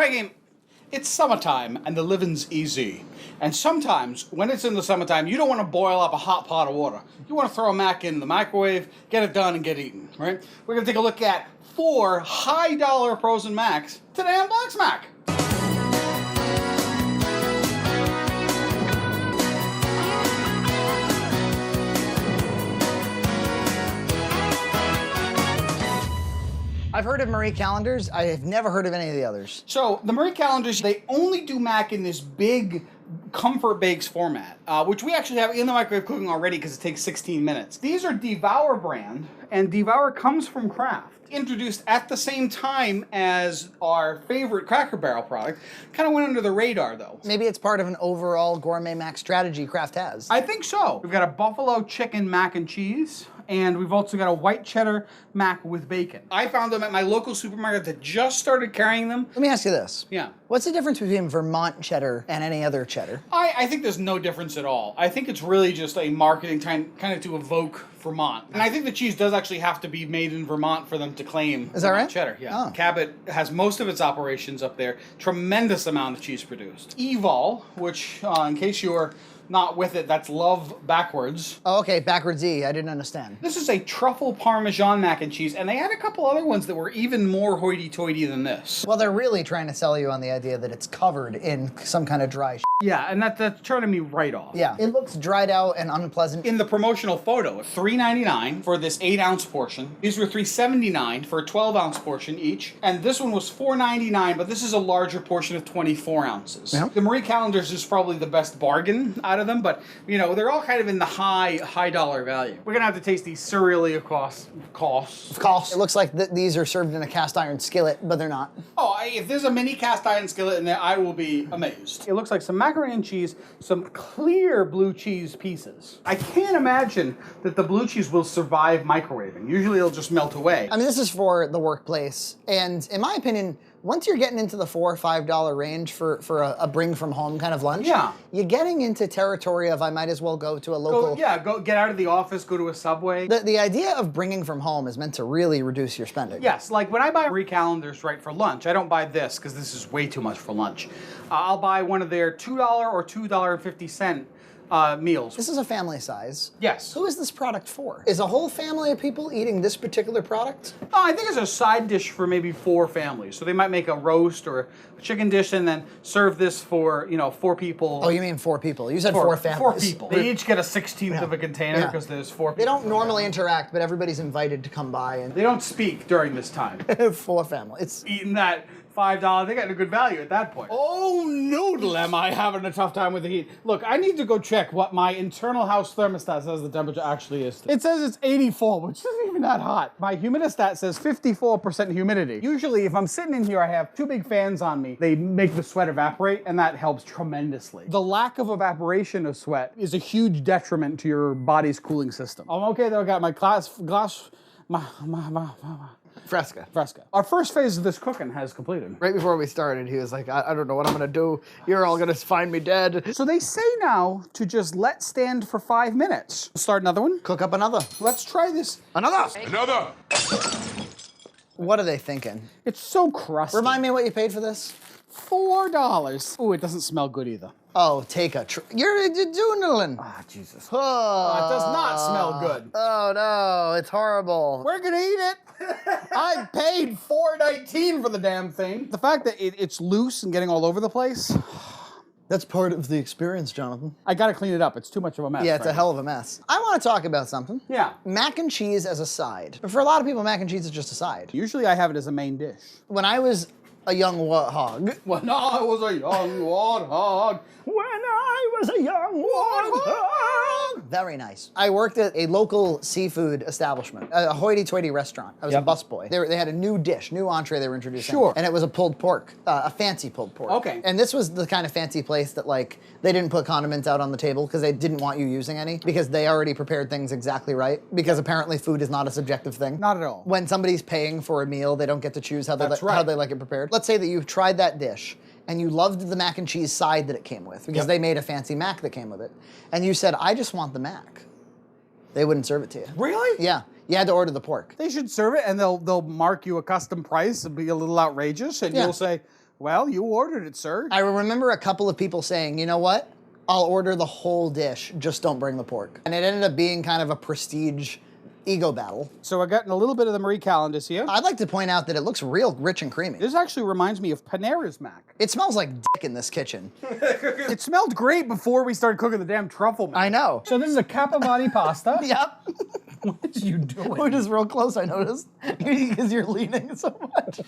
Frankie, it's summertime and the living's easy. And sometimes, when it's in the summertime, you don't want to boil up a hot pot of water. You want to throw a mac in the microwave, get it done, and get eaten, right? We're going to take a look at 4 high-dollar frozen macs today on BoxMac. I've heard of Marie Callender's. I have never heard of any of the others. So the Marie Callender's, they only do mac in this big comfort bakes format, which we actually have in the microwave cooking already because it takes 16 minutes. These are Devour brand, and Devour comes from Kraft. Introduced at the same time as our favorite Cracker Barrel product. Kind of went under the radar though. Maybe it's part of an overall gourmet mac strategy Kraft has. I think so. We've got a buffalo chicken mac and cheese, and we've also got a white cheddar mac with bacon. I found them at my local supermarket that just started carrying them. Let me ask you this. Yeah. What's the difference between Vermont cheddar and any other cheddar? I think there's no difference at all. I think it's really just a marketing kind of to evoke Vermont. And I think the cheese does actually have to be made in Vermont for them to claim Is that right? cheddar. Yeah. Oh. Cabot has most of its operations up there. Tremendous amount of cheese produced. Evol, which in case you're not with it, that's love backwards. Oh, okay, backwards E. I didn't understand. This is a truffle parmesan mac and cheese, and they had a couple other ones that were even more hoity-toity than this. Well, they're really trying to sell you on the idea that it's covered in some kind of dry Yeah, and that's turning me right off. Yeah, it looks dried out and unpleasant. In the promotional photo, $3.99 for this 8-ounce portion. These were $3.79 for a 12-ounce portion each. And this one was $4.99, but this is a larger portion of 24 ounces. Yeah. The Marie Callender's is probably the best bargain out of them, but, you know, they're all kind of in the high dollar value. We're going to have to taste these serially across costs. Of course. It looks like these are served in a cast iron skillet, but they're not. Oh, if there's a mini cast iron skillet in there, I will be amazed. It looks like some macaroni and cheese, some clear blue cheese pieces. I can't imagine that the blue cheese will survive microwaving. Usually it'll just melt away. I mean, this is for the workplace, and in my opinion, once you're getting into the $4 or $5 range for a bring from home kind of lunch, yeah, you're getting into territory of I might as well go to a local. Go get out of the office, go to a Subway. The idea of bringing from home is meant to really reduce your spending. Yes, like when I buy Marie Callender's right for lunch, I don't buy this because this is way too much for lunch. I'll buy one of their $2 or $2.50 meals. This is a family size. Yes. Who is this product for? Is a whole family of people eating this particular product? Oh, I think it's a side dish for maybe 4 families. So they might make a roast or a chicken dish and then serve this for, 4 people. Oh, you mean 4 people. You said 4 families. 4 people. They each get a 16th of a container because there's 4 people. They don't normally interact, but everybody's invited to come by. And they don't speak during this time. 4 families. Eating that $5, they got a good value at that point. Oh, noodle, am I having a tough time with the heat. Look, I need to go check what my internal house thermostat says the temperature actually is. It says it's 84, which isn't even that hot. My humidistat says 54% humidity. Usually, if I'm sitting in here, I have 2 big fans on me. They make the sweat evaporate, and that helps tremendously. The lack of evaporation of sweat is a huge detriment to your body's cooling system. I'm okay, though. I got my Fresca. Our first phase of this cooking has completed. Right before we started, he was like, I don't know what I'm gonna do. You're all gonna find me dead. So they say now to just let stand for 5 minutes. Start another one. Cook up another. Let's try this. Another. What are they thinking? It's so crusty. Remind me what you paid for this? $4. Ooh, it doesn't smell good either. Oh, take a you're doodling. Ah, Jesus. Oh, it does not smell good. Oh, no, it's horrible. We're gonna eat it. I paid $4.19 for the damn thing. The fact that it's loose and getting all over the place. That's part of the experience, Jonathan. I gotta clean it up. It's too much of a mess. Yeah, it's a hell of a mess. I want to talk about something. Yeah. Mac and cheese as a side. But for a lot of people, mac and cheese is just a side. Usually I have it as a main dish. When I was a young warthog. When I was a young warthog. When I was a young warthog. Very nice. I worked at a local seafood establishment, a hoity-toity restaurant. I was a busboy. They had a new dish, new entree they were introducing. Sure. And it was a pulled pork, a fancy pulled pork. Okay. And this was the kind of fancy place that, like, they didn't put condiments out on the table because they didn't want you using any because they already prepared things exactly right because apparently food is not a subjective thing. Not at all. When somebody's paying for a meal, they don't get to choose how they like it prepared. Let's say that you've tried that dish and you loved the mac and cheese side that it came with because they made a fancy mac that came with it. And you said, I just want the mac. They wouldn't serve it to you. Really? Yeah. You had to order the pork. They should serve it and they'll mark you a custom price and be a little outrageous and you'll say, Well, you ordered it, sir. I remember a couple of people saying, you know what? I'll order the whole dish, just don't bring the pork. And it ended up being kind of a prestige ego battle. So we're getting a little bit of the Marie Callender's here. I'd like to point out that it looks real rich and creamy. This actually reminds me of Panera's mac. It smells like dick in this kitchen. It smelled great before we started cooking the damn truffle mac. I know. So this is a capivati pasta. Yep. What are you doing? We're just real close, I noticed. Because you're leaning so much.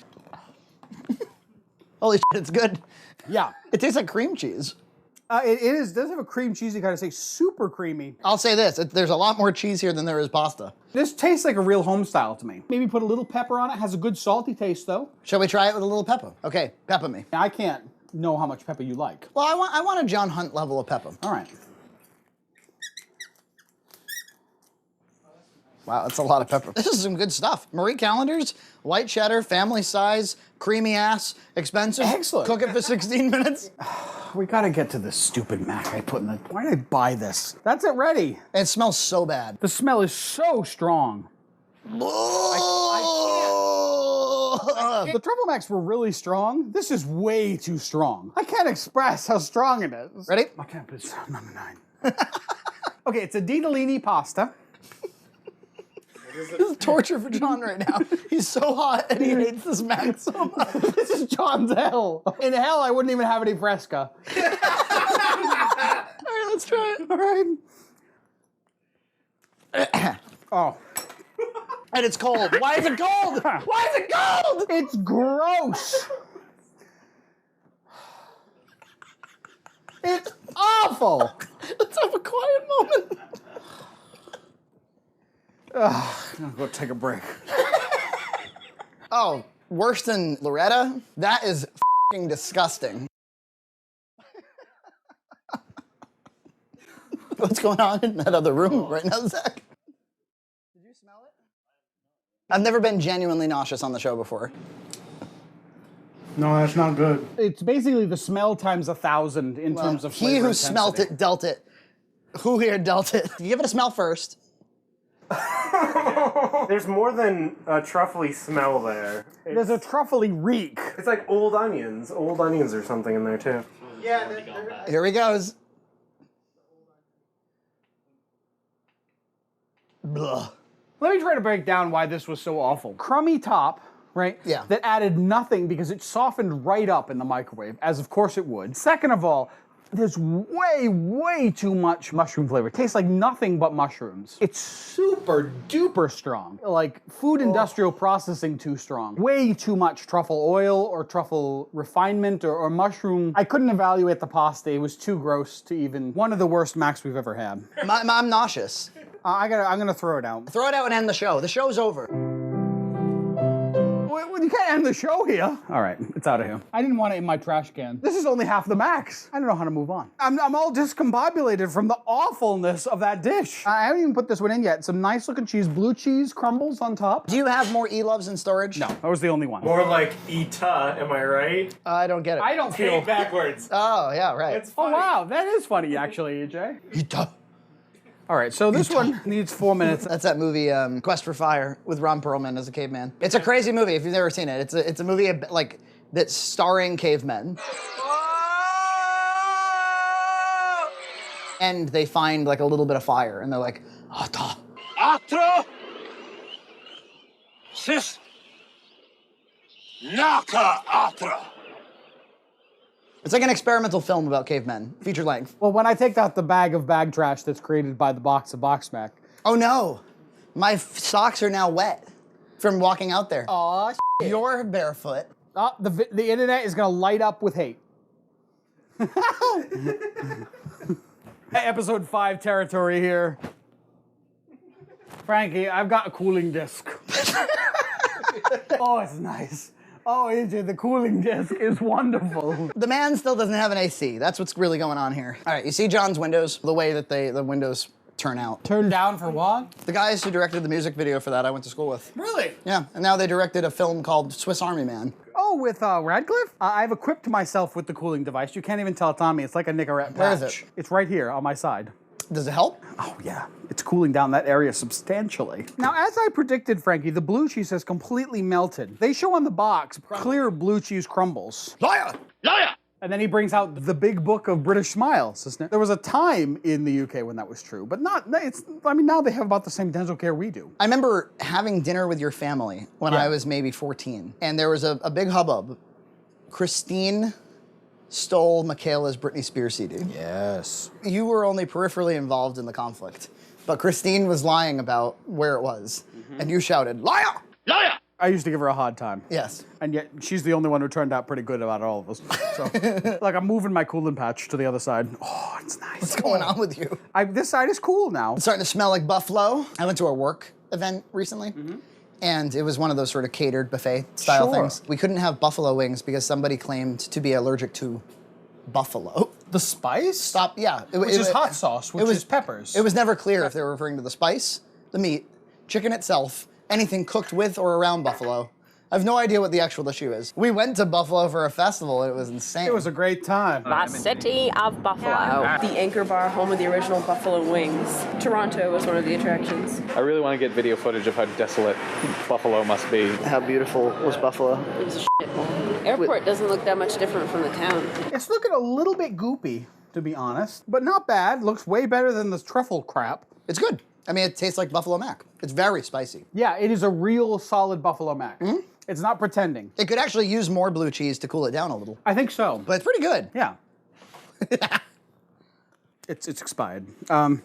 Holy shit, it's good. Yeah. It tastes like cream cheese. It does have a cream cheesy kind of taste, super creamy. I'll say this, there's a lot more cheese here than there is pasta. This tastes like a real home style to me. Maybe put a little pepper on it. Has a good salty taste though. Shall we try it with a little pepper? Okay, pepper me. I can't know how much pepper you like. Well, I want a John Hunt level of pepper. All right. Wow, that's a lot of pepper. This is some good stuff. Marie Callender's, white cheddar, family size, creamy ass, expensive. Excellent. Cook it for 16 minutes. We gotta get to this stupid mac I put in the... Why did I buy this? That's it ready. It smells so bad. The smell is so strong. Oh! The truffle macs were really strong. This is way too strong. I can't express how strong it is. Ready? My temp is number 9. Okay, it's a ditalini pasta. This is torture for John right now. He's so hot and he hates this mac so much. This is John's hell. In hell, I wouldn't even have any fresca. All right, let's try it. All right. Oh. And it's cold. Why is it cold? Why is it cold? It's gross. It's awful. Let's have a quiet moment. I'm gonna go take a break. Oh, worse than Loretta? That is f***ing disgusting. What's going on in that other room right now, Zach? Did you smell it? I've never been genuinely nauseous on the show before. No, that's not good. It's basically the smell times 1,000 in terms of flavor He who intensity. smelt it dealt it. Who here dealt it? You give it a smell first. There's more than a truffly smell there. There's a truffly reek. It's like old onions or something in there too. Yeah, here he goes. Blah. Let me try to break down why this was so awful. Crummy top, right? Yeah. That added nothing because it softened right up in the microwave, as of course it would. Second of all, there's way too much mushroom flavor. It tastes like nothing but mushrooms. It's super duper strong. Like food industrial processing too strong. Way too much truffle oil or truffle refinement or mushroom. I couldn't evaluate the pasta. It was too gross to even... One of the worst macs we've ever had. I'm nauseous. I'm gonna throw it out. Throw it out and end the show. The show's over. You can't end the show here. All right, it's out of here. I didn't want it in my trash can. This is only half the max. I don't know how to move on. I'm all discombobulated from the awfulness of that dish. I haven't even put this one in yet. Some nice looking cheese, blue cheese crumbles on top. Do you have more E-loves in storage? No, that was the only one. More like Ita, am I right? I don't get it. I don't feel... Take backwards. Oh, yeah, right. It's Oh, funny. wow, that is funny, actually, EJ. Ita. All right, so this one needs 4 minutes. That's that movie, Quest for Fire, with Ron Perlman as a caveman. It's a crazy movie if you've never seen it. It's a movie like that's starring cavemen. And they find like a little bit of fire, and they're like, Ata. Atra Sis Naka Atra. It's like an experimental film about cavemen, feature length. Well, when I take out the bag of bag trash that's created by the box of BoxMac. Oh no, my socks are now wet from walking out there. Aw, You're barefoot. the internet is gonna light up with hate. Episode 5 territory here. Frankie, I've got a cooling disc. Oh, it's nice. Oh, AJ, the cooling disc is wonderful. The man still doesn't have an AC. That's what's really going on here. All right, you see John's windows, the way that the windows turn out. Turn down for what? The guys who directed the music video for that I went to school with. Really? Yeah, and now they directed a film called Swiss Army Man. Oh, with Radcliffe? I've equipped myself with the cooling device. You can't even tell it's on me. It's like a Nicorette patch. Where is it? It's right here on my side. Does it help? Oh, yeah. It's cooling down that area substantially. Now, as I predicted, Frankie, the blue cheese has completely melted. They show on the box clear blue cheese crumbles. Liar! Liar! And then he brings out the big book of British smiles, isn't it? There was a time in the UK when that was true, but now they have about the same dental care we do. I remember having dinner with your family when I was maybe 14, and there was a big hubbub. Christine stole Michaela's Britney Spears CD. Yes. You were only peripherally involved in the conflict, but Christine was lying about where it was, and you shouted, "Liar! Liar! I used to give her a hard time. Yes. And yet, she's the only one who turned out pretty good about all of us. So, like, I'm moving my cooling patch to the other side. Oh, it's nice. What's going on with you? This side is cool now. It's starting to smell like buffalo. I went to a work event recently, and it was one of those sort of catered buffet style things. We couldn't have buffalo wings because somebody claimed to be allergic to buffalo. The spice? Yeah. Which is hot sauce, which is peppers. It was never clear if they were referring to the spice, the meat, chicken itself, anything cooked with or around buffalo. I have no idea what the actual issue is. We went to Buffalo for a festival, and it was insane. It was a great time. The city of Buffalo. The Anchor Bar, home of the original Buffalo Wings. Toronto was one of the attractions. I really want to get video footage of how desolate Buffalo must be. How beautiful was Buffalo? It was a shithole. Airport doesn't look that much different from the town. It's looking a little bit goopy, to be honest, but not bad. Looks way better than the truffle crap. It's good. I mean, it tastes like Buffalo Mac. It's very spicy. Yeah, it is a real solid Buffalo Mac. It's not pretending. It could actually use more blue cheese to cool it down a little. I think so. But it's pretty good. Yeah. It's expired. I'm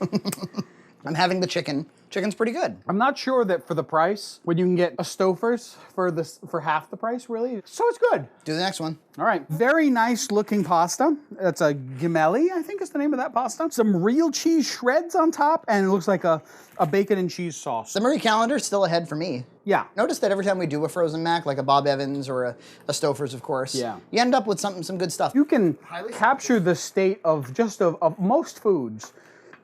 having the chicken. Chicken's pretty good. I'm not sure that for the price, when you can get a Stouffer's for half the price, really. So it's good. Do the next one. All right. Very nice looking pasta. That's a gemelli, I think is the name of that pasta. Some real cheese shreds on top, and it looks like a bacon and cheese sauce. The Marie Callender's still ahead for me. Yeah. Notice that every time we do a frozen mac, like a Bob Evans or a Stouffer's, of course, Yeah. you end up with some good stuff. You can capture the state of most foods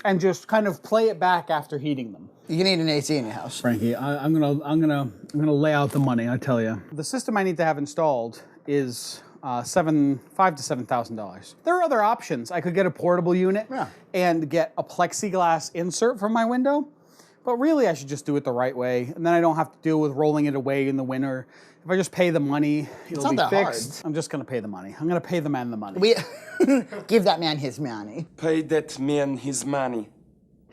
and just kind of play it back after heating them. You need an AC in your house. Frankie, I'm gonna lay out the money. I tell you, the system I need to have installed is $5,000 to $7,000. There are other options. I could get a portable unit and get a plexiglass insert from my window, but really I should just do it the right way, and then I don't have to deal with rolling it away in the winter. If I just pay the money, it'll be fixed. I'm just gonna pay the money. I'm gonna pay the man the money. Give that man his money. Pay that man his money.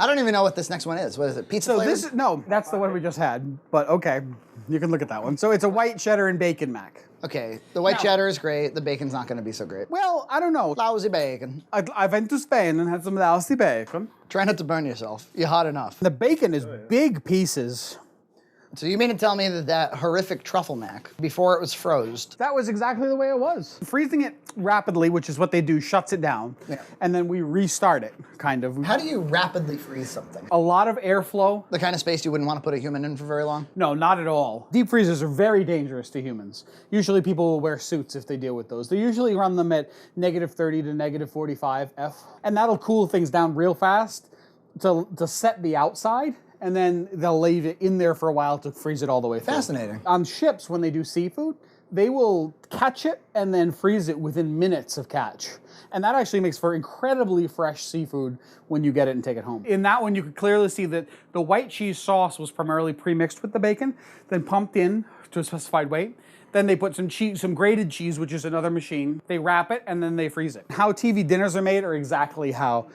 I don't even know what this next one is. What is it? Pizza flavored? No, that's the one we just had. But okay, you can look at that one. So it's a white cheddar and bacon mac. Okay, the white cheddar is great. The bacon's not going to be so great. Well, I don't know. Lousy bacon. I went to Spain and had some lousy bacon. Try not to burn yourself. You're hot enough. The bacon is big pieces. So you mean to tell me that horrific truffle mac, before it was frozed, That was exactly the way it was. Freezing it rapidly, which is what they do, shuts it down. Yeah. And then we restart it, kind of. how do you rapidly freeze something? A lot of airflow. The kind of space you wouldn't want to put a human in for very long? No, not at all. Deep freezers are very dangerous to humans. Usually people will wear suits if they deal with those. They usually run them at -30 to -45 F. And that'll cool things down real fast to set the outside. And then they'll leave it in there for a while to freeze it all the way through. Fascinating. On ships, when they do seafood, they will catch it and then freeze it within minutes of catch. And that actually makes for incredibly fresh seafood when you get it and take it home. In that one, you could clearly see that the white cheese sauce was primarily pre-mixed with the bacon, then pumped in to a specified weight. Then they put some grated cheese, which is another machine. They wrap it, and then they freeze it. How TV dinners are made are exactly how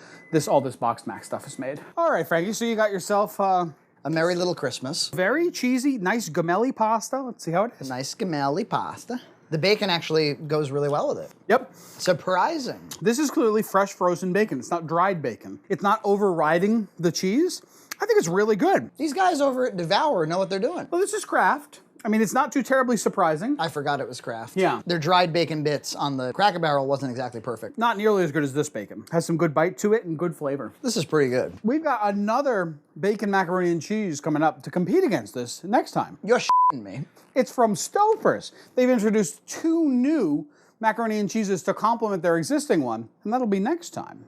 all this BoxMac stuff is made. All right, Frankie, so you got yourself a merry little Christmas. very cheesy, nice gemelli pasta. Let's see how it is. Nice gemelli pasta. The bacon actually goes really well with it. Yep. Surprising. This is clearly fresh frozen bacon. It's not dried bacon. It's not overriding the cheese. I think it's really good. These guys over at Devour know what they're doing. Well, this is Kraft. I mean, it's not too terribly surprising. I forgot it was Kraft. Yeah. Their dried bacon bits on the Cracker Barrel wasn't exactly perfect. Not nearly as good as this bacon. Has some good bite to it and good flavor. This is pretty good. We've got another bacon macaroni and cheese coming up to compete against this next time. You're shitting me. It's from Stouffer's. They've introduced 2 new macaroni and cheeses to complement their existing one, and that'll be next time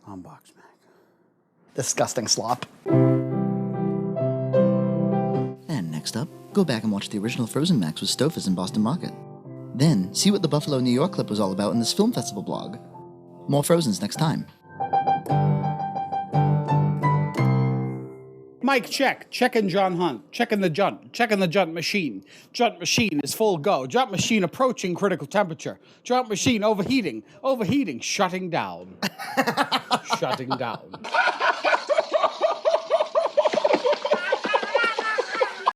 on BoxMac. Disgusting slop. And next up, go back and watch the original Frozen Macs with Stouffer's in Boston Market. Then, see what the Buffalo, New York clip was all about in this film festival blog. More Frozens next time. Mike, check. Checking John Hunt. Checking the Junt. Checking the Junt machine. Junt machine is full go. Junt machine approaching critical temperature. Junt machine overheating. Overheating. Shutting down. Shutting down.